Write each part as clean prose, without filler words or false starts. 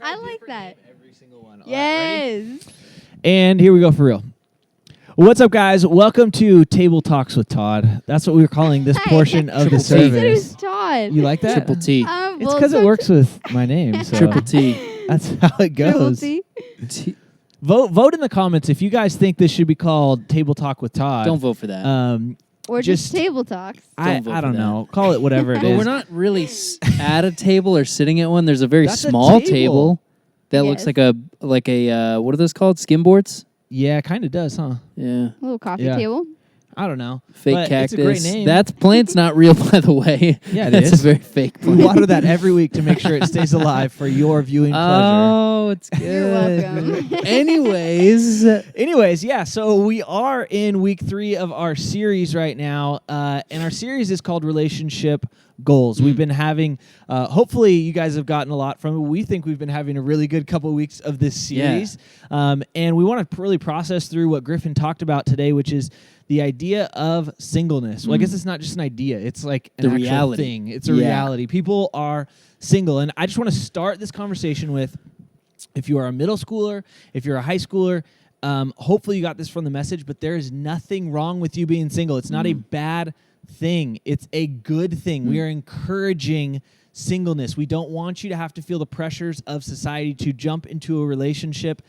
I like that. Every single one. Yes. All right, ready? And here we go for real. What's up, guys? Welcome to Table Talks with Todd. That's what we were calling this portion of the You said it was service. Todd. You like that? Triple T. It's because it works with my name. So Triple T. that's how it Triple goes. T. Vote in the comments if you guys think this should be called Table Talk with Todd. Don't vote for that. Or just table talks. I vote for don't that. know. Call it whatever it But is. we're not really at a table or sitting at one. There's a very That's a small table. table that looks Yes. like a what are those called? Skim boards? Yeah, kind of does, huh? Yeah. A little coffee Yeah. table. I don't know. Fake But cactus. It's a great name. That plant's not real, by the way. Yeah, it That's is. a very fake We plant. water that every week to make sure it stays alive for your viewing pleasure. Oh, it's good. You're welcome. Anyways, yeah, so we are in week 3 of our series right now, and our series is called Relationship Goals. We've been having, hopefully you guys have gotten a lot from it. We think we've been having a really good couple weeks of this series, and we want to really process through what Griffin talked about today, which is the idea of singleness. Well, I guess it's not just an idea. It's like an The actual reality. thing. It's a reality. People are single, and I just want to start this conversation with, if you are a middle schooler, if you're a high schooler, hopefully you got this from the message, but there is nothing wrong with you being single. It's not a bad thing. It's a good thing. We are encouraging singleness. We don't want you to have to feel the pressures of society to jump into a relationship.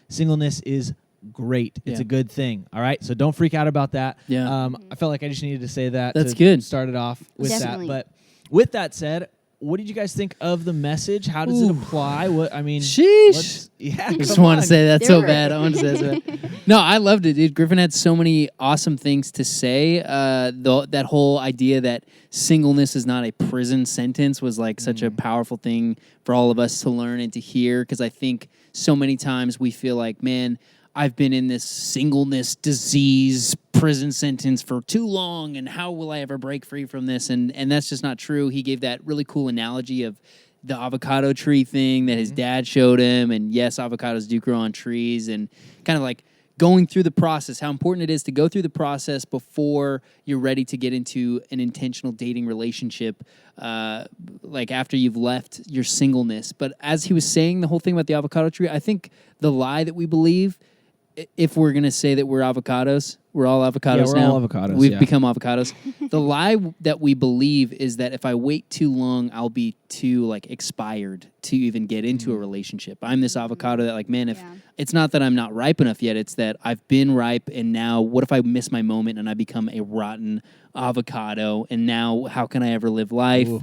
Singleness is great. It's a good thing. All right? So don't freak out about that. Yeah. I felt like I just needed to say that. That's to good. Start it off with Definitely. that. But with that said, what did you guys think of the message? How does it apply? What I mean, Sheesh. I I just want to say that so They're bad. I want to say that so bad. No, I loved it, dude. Griffin had so many awesome things to say. That whole idea that singleness is not a prison sentence was like such a powerful thing for all of us to learn and to hear, because I think so many times we feel like, man, I've been in this singleness disease prison sentence for too long, and how will I ever break free from this? And that's just not true. He gave that really cool analogy of the avocado tree thing that his dad showed him. And yes, avocados do grow on trees, and kind of like going through the process, how important it is to go through the process before you're ready to get into an intentional dating relationship, like after you've left your singleness. But as he was saying the whole thing about the avocado tree, I think the lie that we believe, if we're going to say that we're avocados, we're all avocados we're now. all avocados, We've yeah. become avocados. The lie that we believe is that if I wait too long, I'll be too like expired to even get into a relationship. I'm this avocado that like, man, if it's not that I'm not ripe enough yet, it's that I've been ripe, and now what if I miss my moment and I become a rotten avocado, and now how can I ever live life? Ooh.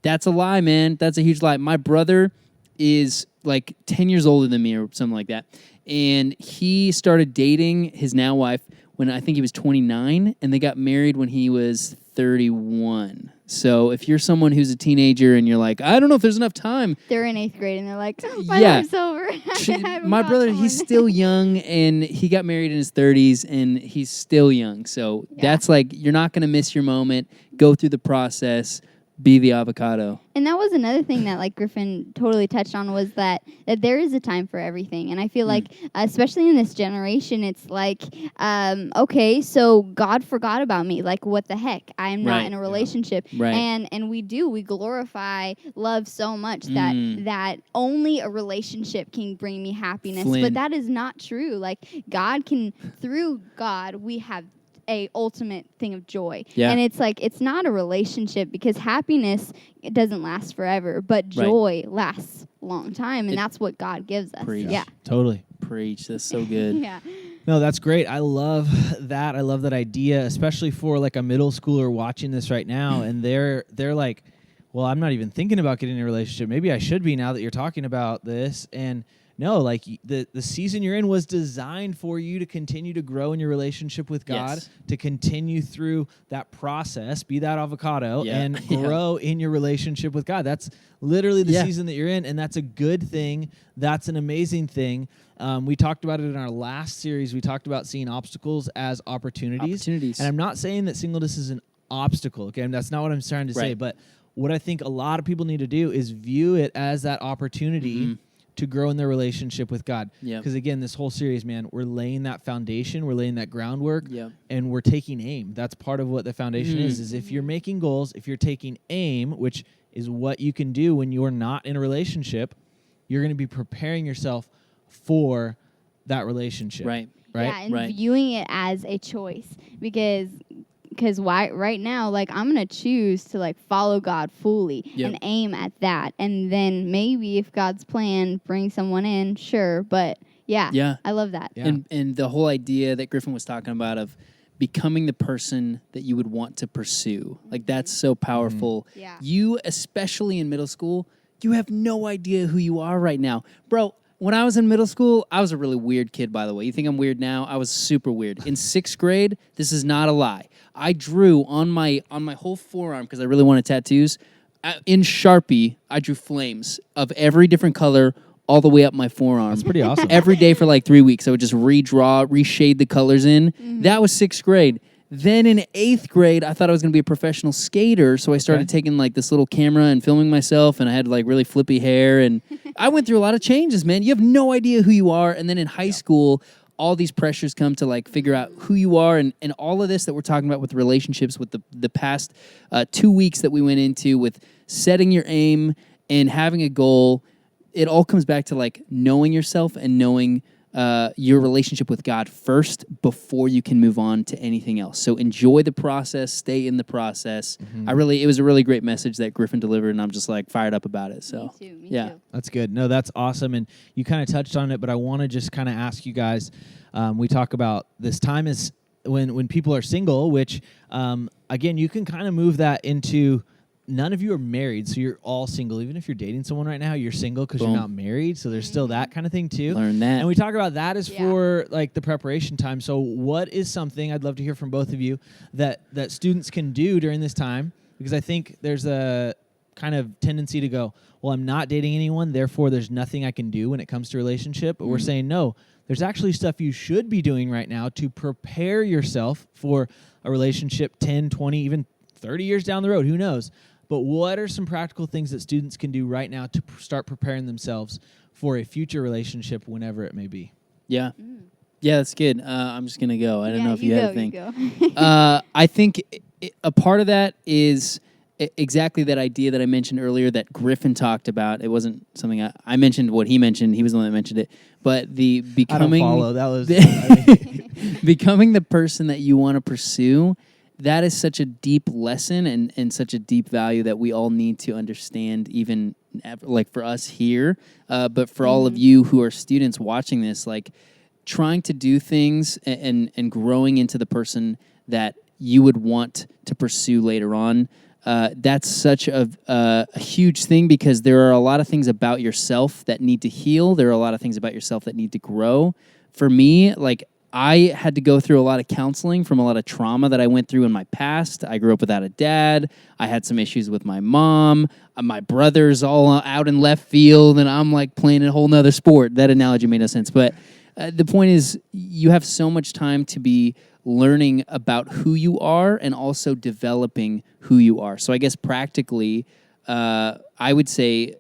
That's a lie, man. That's a huge lie. My brother is like 10 years older than me or something like that. And he started dating his now wife when I think he was 29, and they got married when he was 31. So if you're someone who's a teenager and you're like, I don't know if there's enough time. They're in 8th grade and they're like, my Yeah. life's over. I haven't My found brother, someone. he's still young, and he got married in his 30s, and he's still young. So that's like, you're not going to miss your moment. Go through the process. Be the avocado. And that was another thing that like Griffin totally touched on, was that there is a time for everything. And I feel like, especially in this generation, it's like, okay, so God forgot about me. Like, what the heck? I'm not Right. in a relationship. Right. And we glorify love so much that only a relationship can bring me happiness. Flynn. But that is not true. Like, God can, through God, we have a ultimate thing of joy. Yeah. And it's like, it's not a relationship, because happiness, it doesn't last forever, but joy lasts a long time, and that's what God gives us. Preach. Yeah. Totally. Preach. That's so good. Yeah. No, that's great. I love that. I love that idea, especially for like a middle schooler watching this right now, and they're like, well, I'm not even thinking about getting in a relationship. Maybe I should be now that you're talking about this. And no, like the season you're in was designed for you to continue to grow in your relationship with God, Yes. to continue through that process, be that avocado, Yeah. and Yeah. grow in your relationship with God. That's literally the Yeah. season that you're in, and that's a good thing. That's an amazing thing. We talked about it in our last series. We talked about seeing obstacles as opportunities. And I'm not saying that singleness is an obstacle. Okay, and that's not what I'm trying to say. Right. But what I think a lot of people need to do is view it as that opportunity to grow in their relationship with God. Yep. Because again, this whole series, man, we're laying that foundation, we're laying that groundwork, Yep. and we're taking aim. That's part of what the foundation is if you're making goals, if you're taking aim, which is what you can do when you're not in a relationship, you're going to be preparing yourself for that relationship. Right. Yeah, and Right. viewing it as a choice because why right now, like, I'm gonna choose to like follow God fully and aim at that, and then maybe if God's plan brings someone in, sure, but yeah, I love that. Yeah. And the whole idea that Griffin was talking about of becoming the person that you would want to pursue, like that's so powerful. Yeah. You, especially in middle school, you have no idea who you are right now, bro. When I was in middle school, I was a really weird kid, by the way. You think I'm weird now? I was super weird. In 6th grade, this is not a lie. I drew on my whole forearm, because I really wanted tattoos, in Sharpie, I drew flames of every different color all the way up my forearm. That's pretty awesome. Every day for like 3 weeks. I would just redraw, reshade the colors in. Mm-hmm. That was 6th grade. Then in 8th grade, I thought I was going to be a professional skater, so I started taking like this little camera and filming myself, and I had like really flippy hair, and I went through a lot of changes, man. You have no idea who you are, and then in high school, all these pressures come to like figure out who you are, and all of this that we're talking about with relationships, with the past 2 weeks that we went into with setting your aim and having a goal, it all comes back to like knowing yourself and knowing your relationship with God first before you can move on to anything else. So enjoy the process, stay in the process. It was a really great message that Griffin delivered, and I'm just like fired up about it. So Me yeah. too. That's good. No, that's awesome. And you kind of touched on it, but I want to just kind of ask you guys, we talk about this time is when people are single, which, again, you can kind of move that into none of you are married, so you're all single. Even if you're dating someone right now, you're single because you're not married, so there's still that kind of thing too. Learn that. And we talk about that as for like the preparation time. So what is something, I'd love to hear from both of you, that students can do during this time? Because I think there's a kind of tendency to go, well, I'm not dating anyone, therefore there's nothing I can do when it comes to relationship. But we're saying, no, there's actually stuff you should be doing right now to prepare yourself for a relationship 10, 20, even 30 years down the road. Who knows? But what are some practical things that students can do right now to start preparing themselves for a future relationship whenever it may be? Yeah. Yeah, that's good. I'm just going to go. I don't know if you had a thing. You go. I think a part of that is exactly that idea that I mentioned earlier that Griffin talked about. It wasn't something I mentioned. What he mentioned, he was the one that mentioned it. But the becoming, I don't follow. That was becoming the person that you want to pursue. That is such a deep lesson and such a deep value that we all need to understand, even like for us here, but for all of you who are students watching this, like trying to do things and growing into the person that you would want to pursue later on. That's such a huge thing, because there are a lot of things about yourself that need to heal. There are a lot of things about yourself that need to grow. For me, like, I had to go through a lot of counseling from a lot of trauma that I went through in my past. I grew up without a dad. I had some issues with my mom. My brother's all out in left field, and I'm like playing a whole nother sport. That analogy made no sense. But the point is, you have so much time to be learning about who you are and also developing who you are. So I guess practically, I would say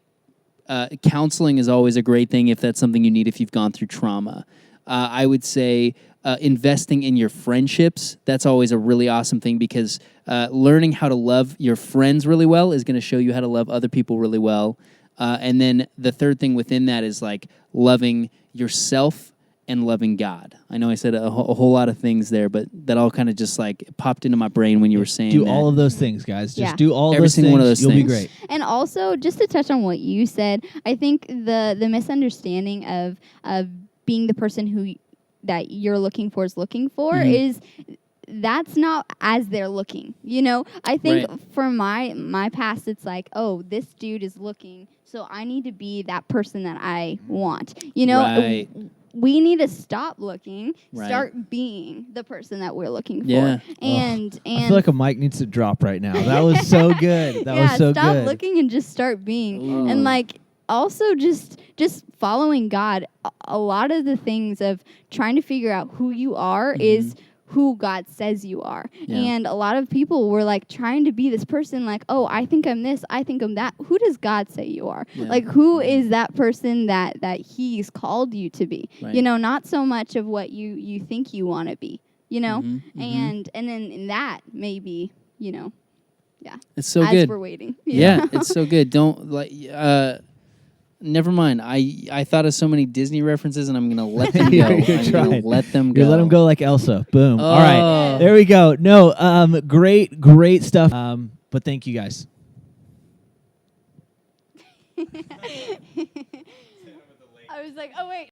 counseling is always a great thing if that's something you need if you've gone through trauma. I would say investing in your friendships, that's always a really awesome thing, because learning how to love your friends really well is going to show you how to love other people really well. And then the third thing within that is like loving yourself and loving God. I know I said a whole lot of things there, but that all kind of just like popped into my brain when you were saying do that. all of those things, guys. Just do all Every those single things. one of those You'll be things. great. And also, just to touch on what you said, I think the misunderstanding of being the person that you're looking for is that's not as they're looking. You know, I think for my past, it's like, oh, this dude is looking, so I need to be that person that I want. You know, we need to stop looking, start being the person that we're looking for. Yeah. And I feel like a mic needs to drop right now. That was so good. That was so stop good. looking and just start being. Ooh. And like also just following God. A lot of the things of trying to figure out who you are is who God says you are. Yeah. And a lot of people were like trying to be this person, like, oh, I think I'm this, I think I'm that. Who does God say you are? Yeah. Like, who is that person that He's called you to be? Right. You know, not so much of what you think you want to be, you know? And then in that, maybe, you know, yeah. It's so as good. we're waiting. Yeah, it's so good. Don't like never mind. I thought of so many Disney references, and I'm gonna let them go. You're I'm gonna trying. let them go. You let them go like Elsa. Boom. All right. Oh. There we go. No, great stuff. But thank you guys. I was like, oh wait.